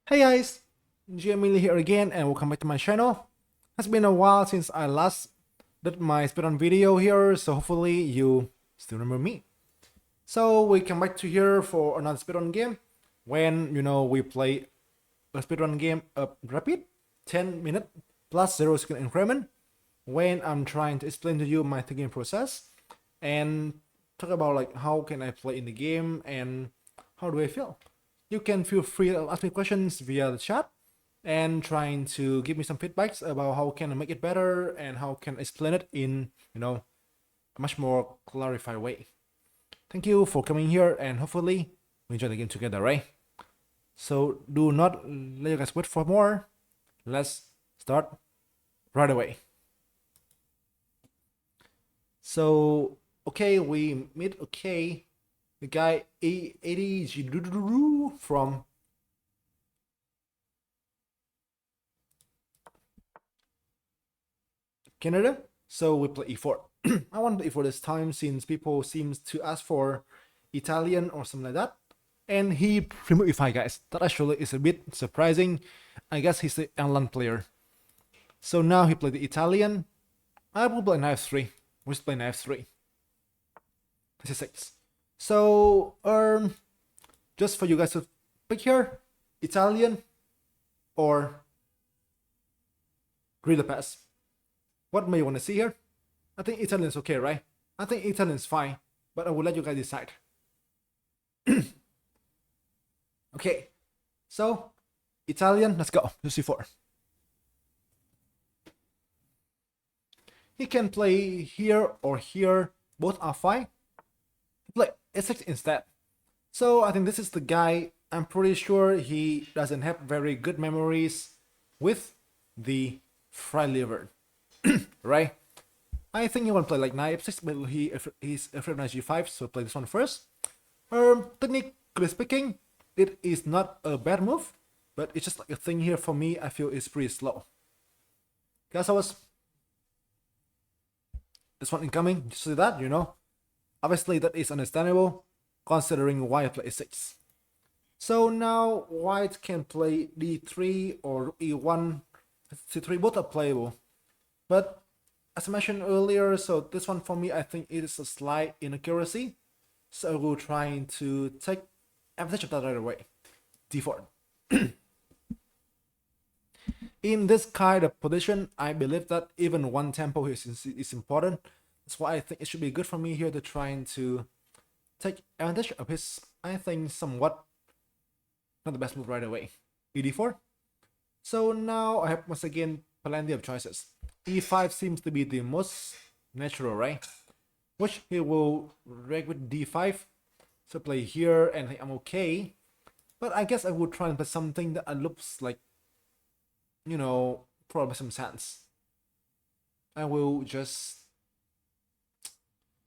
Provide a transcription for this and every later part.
Hey guys, Minh here again and welcome back to my channel. It's been a while since I last did my speedrun video here, so hopefully you still remember me. So we come back to here for another speedrun game when we play a speedrun game of rapid 10 minute plus 0 second increment when I'm trying to explain to you my thinking process and talk about like how can I play in the game and how do I feel. You can feel free to ask me questions via the chat and trying to give me some feedbacks about how can I make it better and how can I explain it in a much more clarified way. Thank you for coming here and hopefully we enjoy the game together, right? So do not let you guys wait for more. Let's start right away. So okay, we meet the guy A80 from Canada. So we play e4. I want e4 this time since people seems to ask for Italian or something like that. And he removed e5, guys. That actually is a bit surprising. I guess he's the online player. So now he played the Italian. I will play knife 3. We'll play knife 3. This is 6. So just for you guys to pick here, Italian or Gorilla Pass. What may you want to see here? I think Italian's okay, right? I think Italian's fine, but I will let you guys decide. Okay, so Italian, let's go. C4. He can play here or here, both are fine. He play a6 instead. So I think this is the guy. I'm pretty sure he doesn't have very good memories with the Freilievern, right? I think he want to play like knight f6, but he's afraid of knight g5, so play this one first. Technically speaking, it is not a bad move, but it's just like a thing here for me. I feel it's pretty slow. Guys, I was this one incoming. Just see that, obviously that is understandable considering white play a6. So now white can play d3 or e1, c3, both are playable, but as I mentioned earlier, so this one for me, I think it is a slight inaccuracy. So we're trying to take advantage of that right away. D4. In this kind of position, I believe that even one tempo is important. That's why I think it should be good for me here to trying to take advantage of his, I think, somewhat not the best move right away. E4. So now I have once again plenty of choices. E5 seems to be the most natural, right? Which he will reg with d5. So play here and I'm okay. But I guess I would try and play something that looks like, probably some sense. I will just,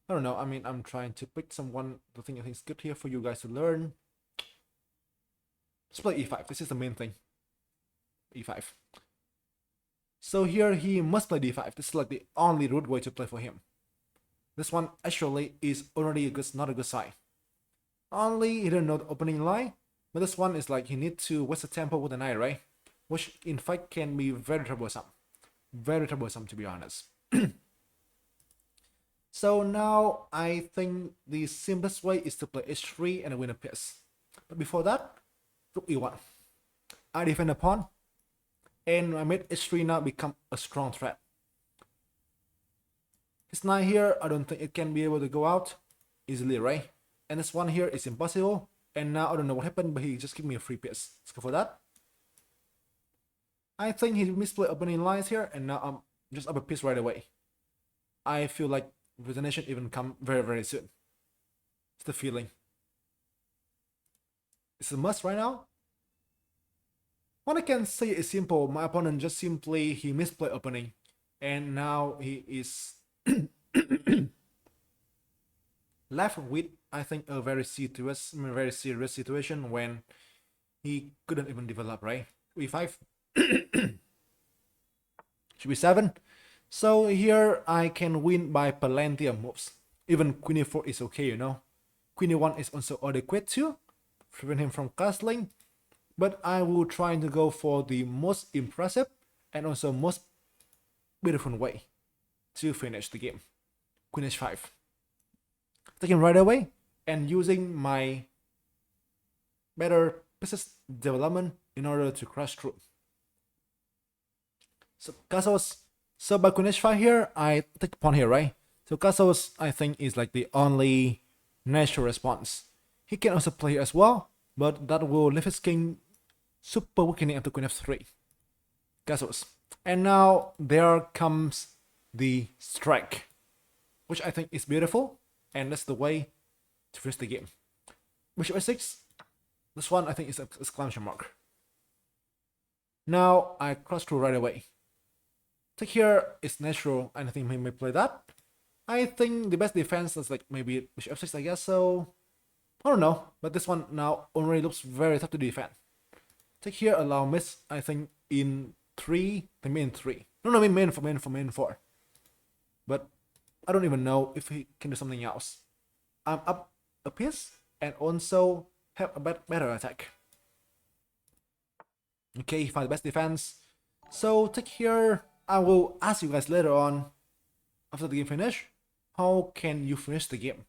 I don't know, I mean, I'm trying to pick someone the thing I think is good here for you guys to learn. Let's play e5. This is the main thing. E5. So here he must play d5. This is like the only root way to play for him. This one actually is already not a good sign. Only he didn't know the opening line, but this one is like he needs to waste the tempo with the knight, right? Which in fact can be very troublesome. Very troublesome, to be honest. So now I think the simplest way is to play h3 and win a piece. But before that, rook e1. I defend the pawn, and I made h3 now become a strong threat. His knight here, I don't think it can be able to go out easily, right? And this one here is impossible. And now I don't know what happened, but he just gave me a free piece. Let's go for that. I think he misplayed opening lines here, and now I'm just up a piece right away. I feel like resignation even come very, very soon. It's the feeling. It's a must right now. What I can say is simple. My opponent just simply he misplayed opening, and now he is left with, I think, a very serious situation when he couldn't even develop, right? e5 should be 7. So here I can win by plenty of moves. Even queen e4 is okay, Queen e1 is also adequate too, prevent him from castling. but I will try to go for the most impressive and also most beautiful way to finish the game. Queen h5. Taking right away and using my better business development in order to crash through. So castles. So by Queen h5 here, I take pawn here, right? So castles, I think, is like the only natural response. He can also play here as well, but that will leave his king super weakening after Queen f3. Castles. And now there comes the strike, which I think is beautiful, and that's the way to finish the game. Bishop a6. This one I think is an exclamation mark. Now I cross through right away. Take here is natural, and I think he may play that. I think the best defense is like maybe bishop f6, I guess so. I don't know, but this one now already looks very tough to defend. Take here, allow miss, I think in 3, the main 3. No, main 4. But I don't even know if he can do something else. I'm up a piece and also have a better attack. Okay, he found the best defense. So take here, I will ask you guys later on, after the game finish, how can you finish the game?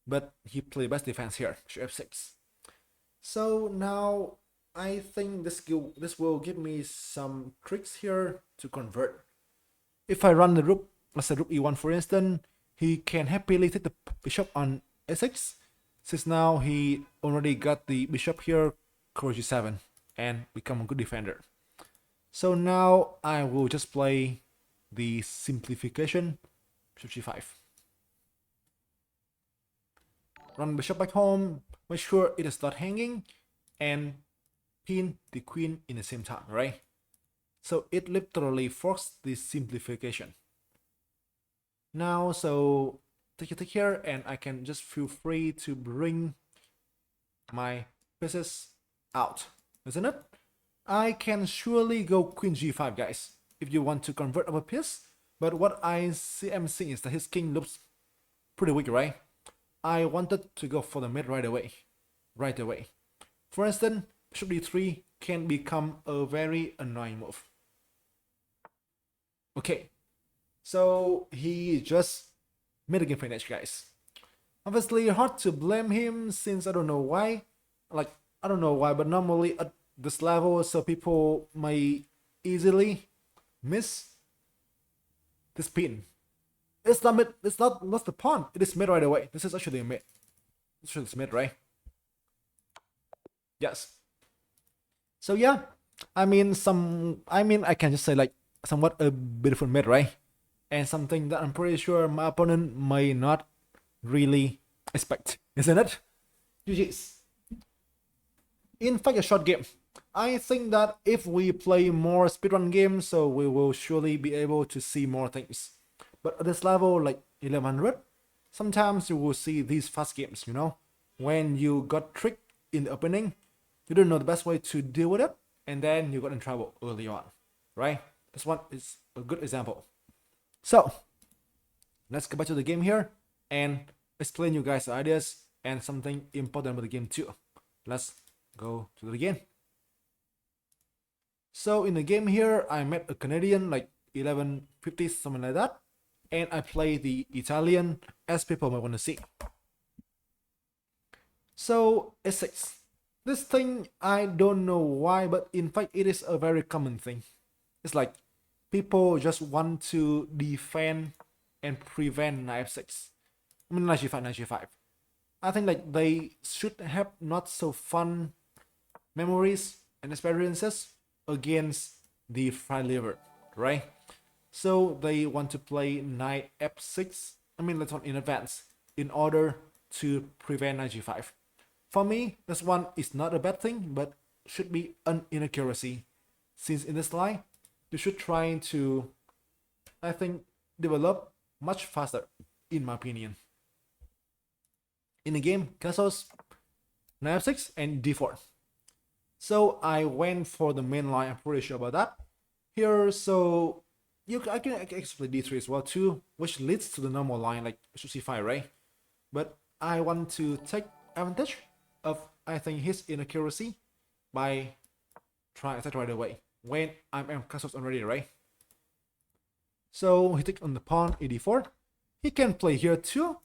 But he played best defense here, bishop f6. So now I think this will give me some tricks here to convert. If I run the rook, let's say rook e1 for instance, he can happily take the bishop on a6, since now he already got the bishop here, courage g7, and become a good defender. So now I will just play the simplification, bishop g5. Run bishop back home, make sure it is not hanging, and pin the queen in the same time, right? So it literally forced the simplification. Now, so take here, and I can just feel free to bring my pieces out, isn't it? I can surely go queen g5, guys, if you want to convert of a piece. But what am seeing is that his king looks pretty weak, right? I wanted to go for the mid right away. For instance, bishop d3 can become a very annoying move. Okay, so he just made a game finish, guys. Obviously, hard to blame him since I don't know why. But normally at this level, so people may easily miss this pin. It's not mid. It's not the pawn. It is mid right away. This is actually a mid. This is mid, right? Yes. So yeah, I can just say like somewhat a beautiful mid, right? And something that I'm pretty sure my opponent may not really expect, isn't it? GG's. In fact, a short game. I think that if we play more speedrun games, so we will surely be able to see more things. But at this level, like 1100, sometimes you will see these fast games, you know? When you got tricked in the opening, you don't know the best way to deal with it, and then you got in trouble early on, right? This one is a good example. So, let's go back to the game here and explain you guys the ideas and something important about the game too. Let's go to the game. So in the game here, I met a Canadian like 1150, something like that. And I play the Italian, as people might want to see. So a6. This thing, I don't know why, but in fact it is a very common thing. It's like people just want to defend and prevent knight f6. I mean knight g5. I think like they should have not so fun memories and experiences against the fried liver, right? So they want to play knight f6, let's on in advance, in order to prevent knight g5. For me, this one is not a bad thing, but should be an inaccuracy, since in this line, you should try to, I think, develop much faster, in my opinion. In the game, castles, knight f6 and d4. So I went for the main line, I'm pretty sure about that. Here, so I can play d3 as well too, which leads to the normal line like bishop c5, right? But I want to take advantage of, I think, his inaccuracy by try attack right away when I'm castles already, right? So he takes on the pawn e4. He can play here too.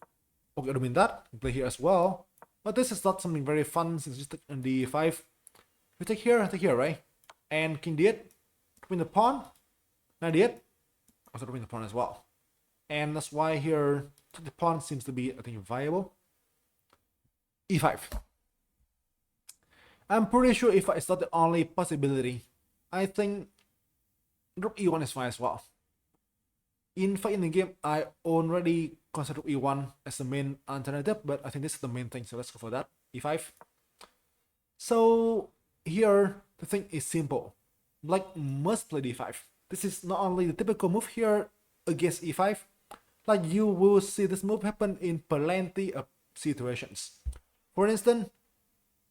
Okay, I don't mean that. He can play here as well. But this is not something very fun since you take on d5. We take here, right? And king d8. Win the pawn. Knight d8. Also win the pawn as well. And that's why here the pawn seems to be, I think, viable. e5. I'm pretty sure if it's not the only possibility. I think rook e1 is fine as well. In fact, in the game, I already consider e1 as the main alternative, but I think this is the main thing, so let's go for that. e5. So here, the thing is simple. Black must play d5. This is not only the typical move here against e5, like you will see this move happen in plenty of situations. For instance,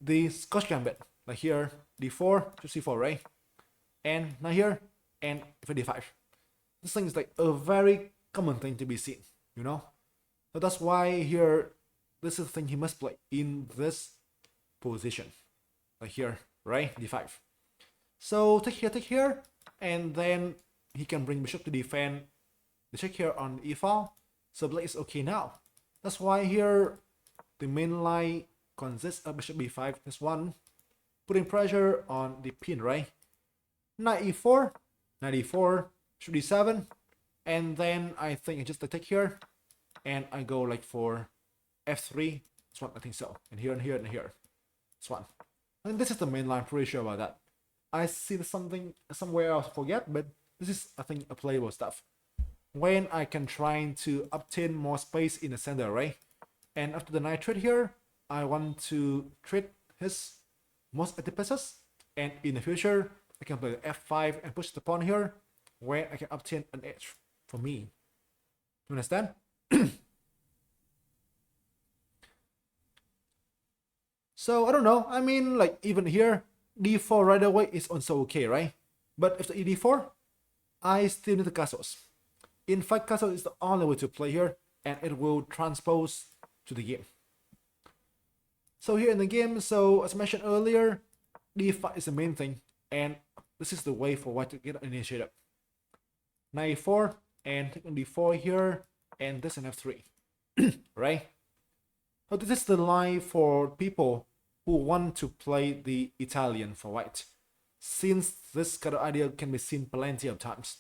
the Scotch Gambit, like here, d4 to c4, right? And now here, and for d5. This thing is like a very common thing to be seen, you know? So that's why here, this is the thing he must play in this position. Like here, right? d5. So take here, and then he can bring bishop to defend the check here on the e-file. So black is okay now. That's why here, the main line consists of bishop b5, this one, putting pressure on the pin, right? Knight e4, knight e4, bishop d7, and then I think I just take here, and I go like for f3, this one, I think so, and here, and here, and here, this one. I think this is the main line, pretty sure about that. I see something somewhere else, forget, but this is, I think, a playable stuff. When I can try to obtain more space in the center, right? And after the knight trade here, I want to trade his most active pieces, and in the future, I can play f5 and push the pawn here, where I can obtain an edge for me. You understand? So I don't know. I mean, like even here, d4 right away is also okay, right? But after e4, I still need the castles. In fact, castle is the only way to play here, and it will transpose to the game. So here in the game, so as mentioned earlier, d5 is the main thing, and this is the way for white to get initiated. Knight e4, and take on d4 here, and this an f3, right? So this is the line for people who want to play the Italian for white, since this kind of idea can be seen plenty of times.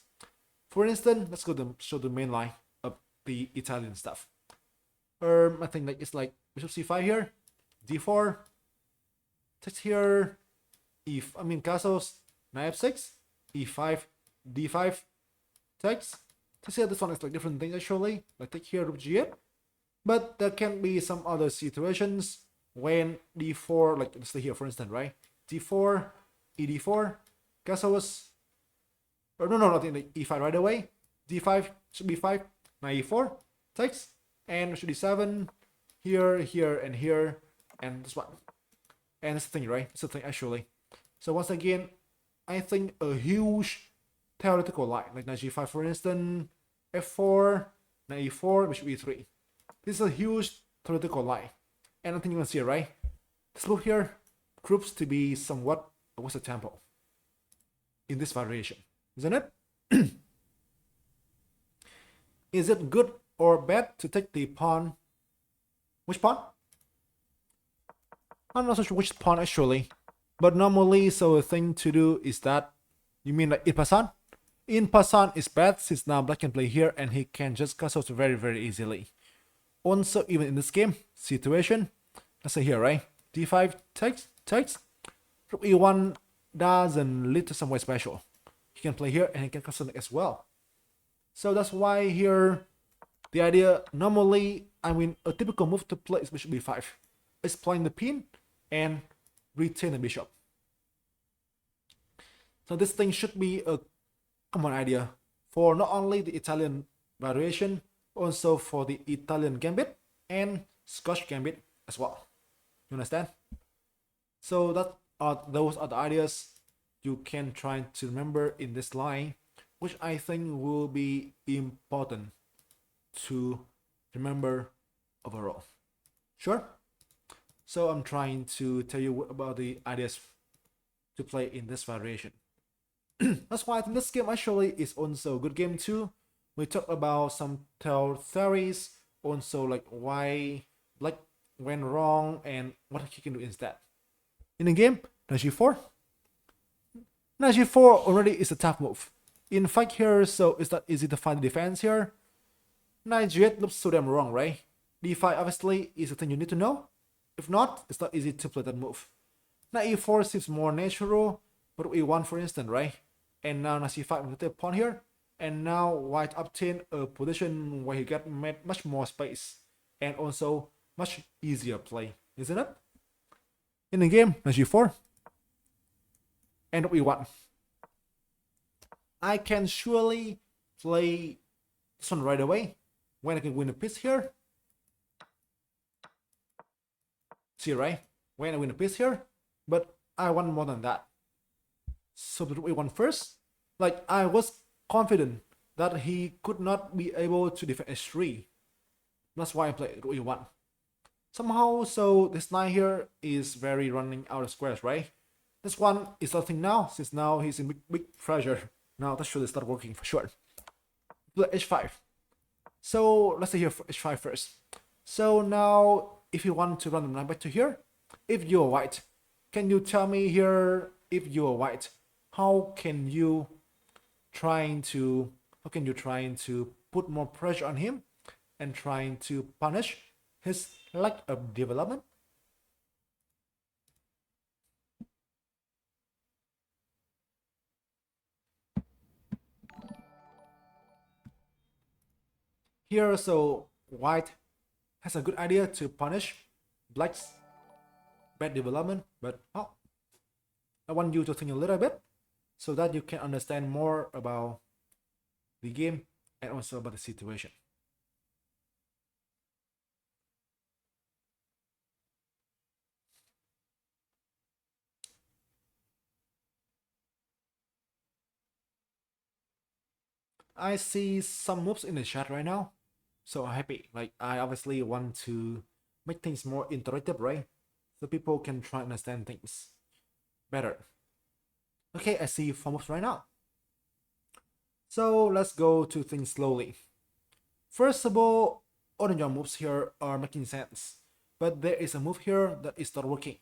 For instance, let's go to show the main line of the Italian stuff. I think like it's like bishop c5 here, d4, takes here, castles, knight f6, e5, d5, takes. To see this one is like different things actually, like take here rook g8. But there can be some other situations when d4, like let's say here for instance, right? d4, ed4, castles, or no, nothing like e5 right away. d5 should be 5, knight e4, takes, and should d7, here, here, and here, and this one. And it's the thing, right? It's the thing actually. So once again, I think a huge theoretical line, like knight g5 for instance, f4, knight e4, bishop e3. This is a huge theoretical line. And I think you can see it, right? This move here proves to be somewhat a waste of tempo in this variation, isn't it? Is it good or bad to take the pawn? Which pawn? I'm not so sure which pawn actually. But normally, so a thing to do is that, you mean like in passant? In passant is bad since now black can play here and he can just castle very, very easily. Also, even in this game situation, let's say here, right? d5 takes. Rook e1 doesn't lead to somewhere special. He can play here and he can castle as well. So that's why here, the idea, normally, a typical move to play is bishop b5. It's playing the pin and retain the bishop. So this thing should be a common idea for not only the Italian variation, also for the Italian gambit and Scotch gambit as well. You understand? So those are the ideas you can try to remember in this line, which I think will be important to remember overall. Sure? So I'm trying to tell you about the ideas to play in this variation. That's why I think this game actually is also a good game too. We talk about some theories, also like why black went wrong and what he can do instead. In the game, knight g4. Knight g4 already is a tough move. In fact here, so it's not easy to find the defense here. Knight g8 looks so damn wrong, right? d5 obviously is a thing you need to know. If not, it's not easy to play that move. Knight e4 seems more natural, but e1 for instance, right? And now knight c5 with the pawn here. And now white obtained a position where he got much more space. And also much easier play, isn't it? In the game, knight g4. And e1. I can surely play this one right away when I can win a piece here. See, right? When I win a piece here, but I want more than that. So the e1 first. Like, I was confident that he could not be able to defend h3. That's why I played e1. Somehow, so this knight here is very running out of squares, right? This one is starting now, since now he's in big pressure. Now that should start working for sure. Play h5. So let's say here for h5 first. So now, if you want to run the knight back to here, if you're white, can you tell me here, if you're white, how can you trying to put more pressure on him and trying to punish his lack of development? Here, so white has a good idea to punish black's bad development, but I want you to think a little bit so that you can understand more about the game and also about the situation. I see some moves in the chat right now, so I'm happy. Like, I obviously want to make things more interactive, right? So people can try and understand things better. Okay, I see 4 moves right now. So let's go to things slowly. First of all your moves here are making sense, but there is a move here that is not working.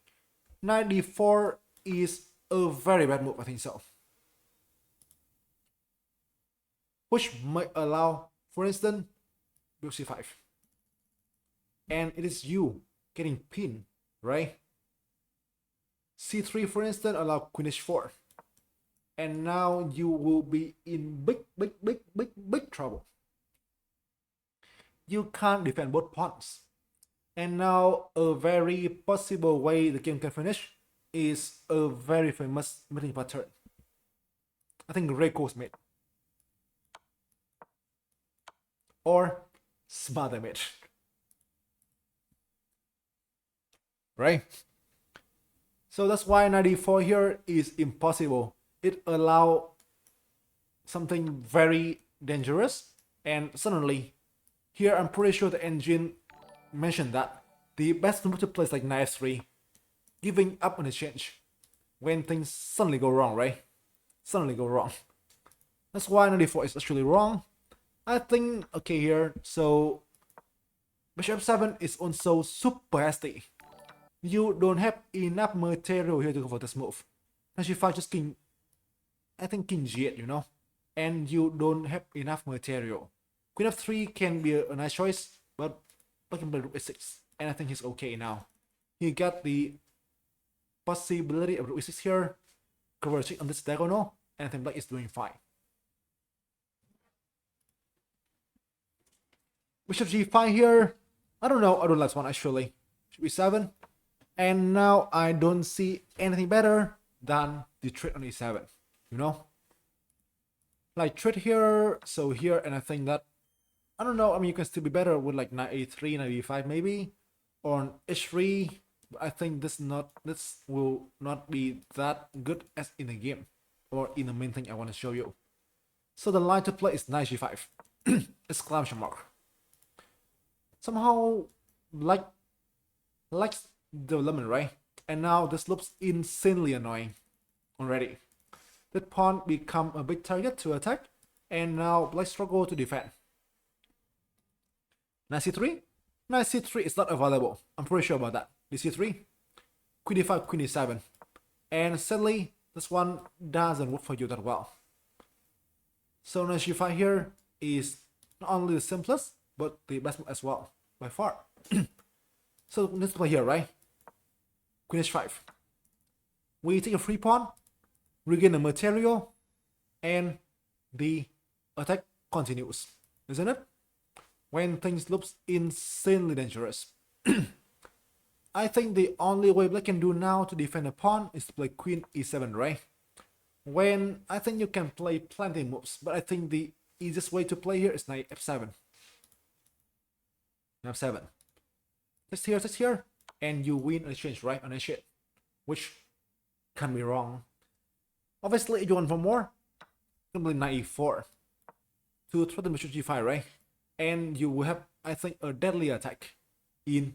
Knight d4 is a very bad move, I think so. Which might allow, for instance, rook c5. And it is you getting pinned, right? c3, for instance, allow queen h4. And now you will be in big trouble. You can't defend both pawns. And now a very possible way the game can finish is a very famous mating pattern. I think Reiko's mate. Or smother mate. Right? So that's why knight d4 here is impossible. It allows something very dangerous, and suddenly here I'm pretty sure the engine mentioned that the best move to play is like knight f3, giving up on the change when things suddenly go wrong, right? Suddenly go wrong. That's why knight d4 is actually wrong. I think, okay, here, so bishop f7 is also super hasty. You don't have enough material here to go for this move. Knight g5 just king, I think king g8, you know, and you don't have enough material. Queen f3 can be a nice choice, but I can play rook a6, and I think he's okay now. He got the possibility of rook a6 here, converging on this diagonal, and I think black is doing fine. Bishop g5 here, I don't know, I don't like this one actually. Bishop e7, and now I don't see anything better than the trade on e7, you know? Like trade here, so here, and I think that, I don't know, I mean, you can still be better with like knight a3, knight e5 maybe, or on h3, but I think this will not be that good as in the game, or in the main thing I want to show you. So the line to play is knight g5, exclamation mark. Somehow, like development, right? And now this looks insanely annoying. already. That pawn become a big target to attack, and now black struggle to defend. Knight c3? Knight c3 is not available. I'm pretty sure about that. d3, queen d5, queen d7. And sadly, this one doesn't work for you that well. So knight g5 here is not only the simplest, but the best move as well, by far. So let's play here, right? Queen h5. We take a free pawn, regain the material, and the attack continues, isn't it? When things looks insanely dangerous. I think the only way black can do now to defend a pawn is to play queen e7, right? When I think you can play plenty moves, but I think the easiest way to play here is knight f7. f7. Text here, and you win an exchange, right? On a shit, which can be wrong. Obviously, if you want for more, you can play knight e4 to threaten bishop g5, right? And you will have, I think, a deadly attack in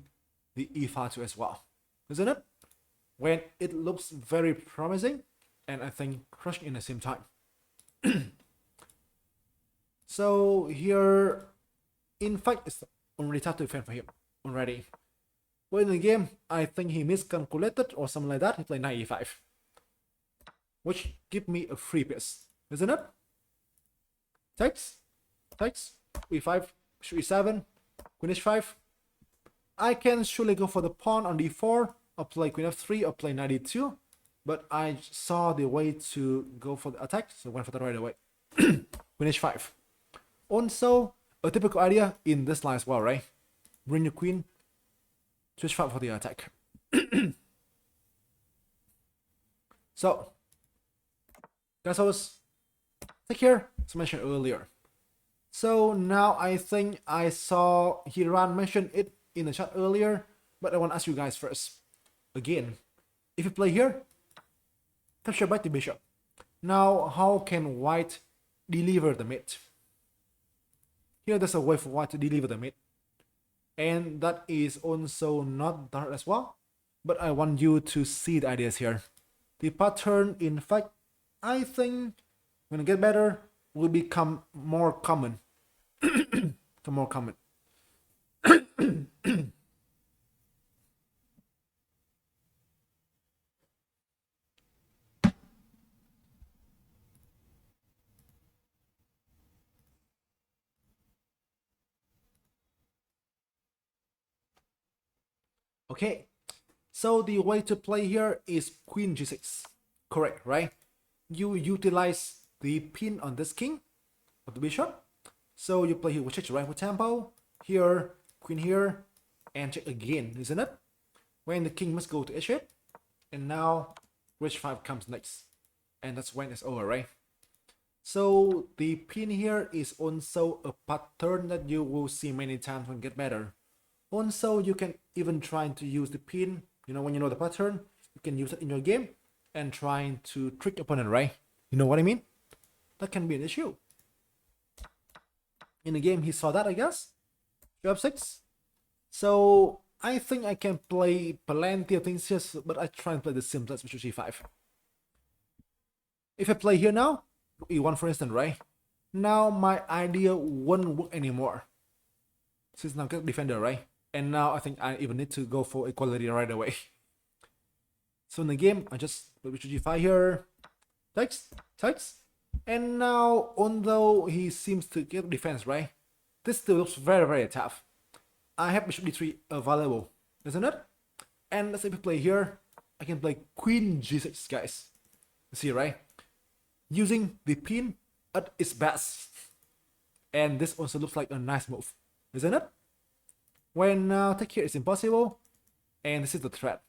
the e file too as well, isn't it? When it looks very promising, and I think crushing in the same time. So here, in fact, it's already tough to defend for him already. But in the game, I think he miscalculated or something like that. He played knight e5, which give me a free piece, isn't it? Takes, e5, bishop e7, queen h5. I can surely go for the pawn on d4, or play queen f3, or play knight d2, but I saw the way to go for the attack, so went for that right away. Queen h5. Also, a typical idea in this line as well, right? Bring your queen to h5 for the attack. So, castles, take care, as mentioned earlier. So now I think I saw Hiran mention it in the chat earlier, but I want to ask you guys first. Again, if you play here, capture by the bishop. Now, how can white deliver the mate? Here, there's a way for white to deliver the mate, and that is also not hard as well. But I want you to see the ideas here. The pattern, in fact, I think when it get better, will become more common. More common. Okay, so the way to play here is queen g6. Correct, right? You utilize the pin on this king of the bishop. So you play here with check, right? With tempo. Here, queen here, and check again, isn't it? When the king must go to h8, and now h5 comes next. And that's when it's over, right? So the pin here is also a pattern that you will see many times when get better. Also, you can even try to use the pin, when you know the pattern, you can use it in your game and trying to trick opponent, right? You know what I mean? That can be an issue. In the game, he saw that, I guess. f6. So I think I can play plenty of things here, but I try and play the simplest, which is g5. If I play here now, e1 for instance, right? Now my idea won't work anymore. Since now I get defender, right? And now I think I even need to go for equality right away. So in the game, I just put bishop g5 here, takes, and now although he seems to get defense, right? This still looks very, very tough. I have bishop d3 available, isn't it? And let's say if I play here, I can play queen g6, guys. You see, right? Using the pin at its best. And this also looks like a nice move, isn't it? When take here is impossible, and this is the threat.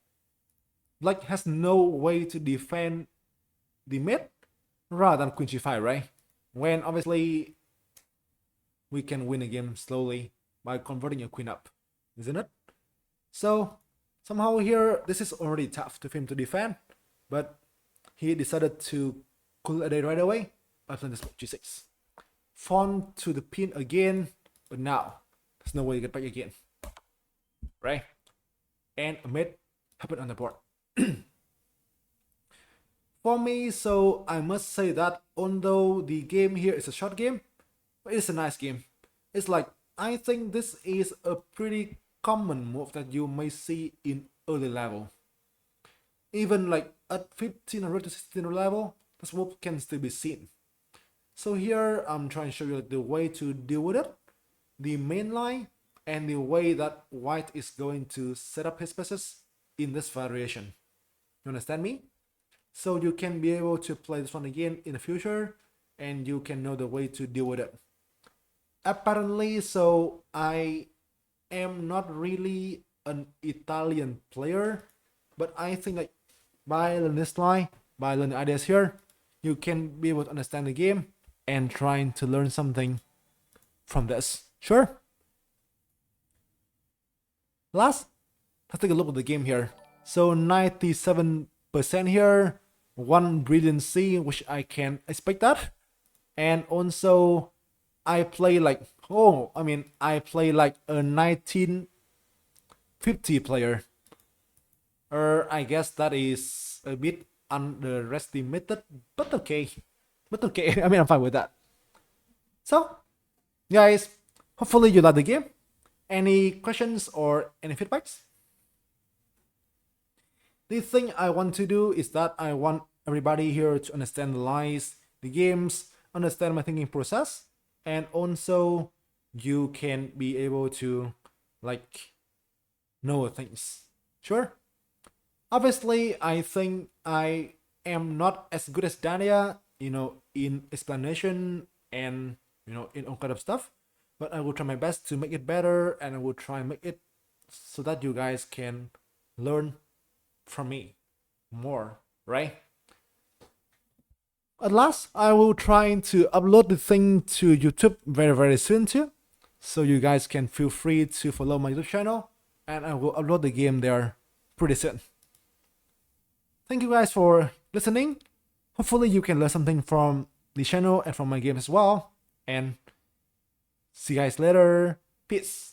Black has no way to defend the mate rather than queen g5, right? When obviously we can win a game slowly by converting a queen up, isn't it? So somehow here this is already tough for him to defend, but he decided to cool a day right away by playing this g6. Pawn to the pin again, but now there's no way to get back again. Right? And a mate happened on the board. for me. So I must say that although the game here is a short game, it's a nice game. It's like, I think this is a pretty common move that you may see in early level. Even like at 1500 to 1600 level, this move can still be seen. So here I'm trying to show you the way to deal with it, the main line, and the way that white is going to set up his pieces in this variation. You understand me? So you can be able to play this one again in the future, and you can know the way to deal with it. Apparently, so I am not really an Italian player, but I think like by learning this line, by learning ideas here, you can be able to understand the game and trying to learn something from this. Sure. Last, let's take a look at the game here. So 97% here, one brilliancy, which I can expect that. And also I play like, I play like a 1950 player. I guess that is a bit underestimated, but okay. I'm fine with that. So, guys, hopefully you like the game. Any questions or any feedbacks? The thing I want to do is that I want everybody here to understand the lines, the games, understand my thinking process, and also you can be able to like know things. Sure. Obviously, I think I am not as good as Dania, in explanation and in all kind of stuff. But I will try my best to make it better, and I will try and make it so that you guys can learn from me more, right? At last, I will try to upload the thing to YouTube very, very soon too. So you guys can feel free to follow my YouTube channel, and I will upload the game there pretty soon. Thank you guys for listening. Hopefully you can learn something from the channel and from my game as well. And see you guys later. Peace.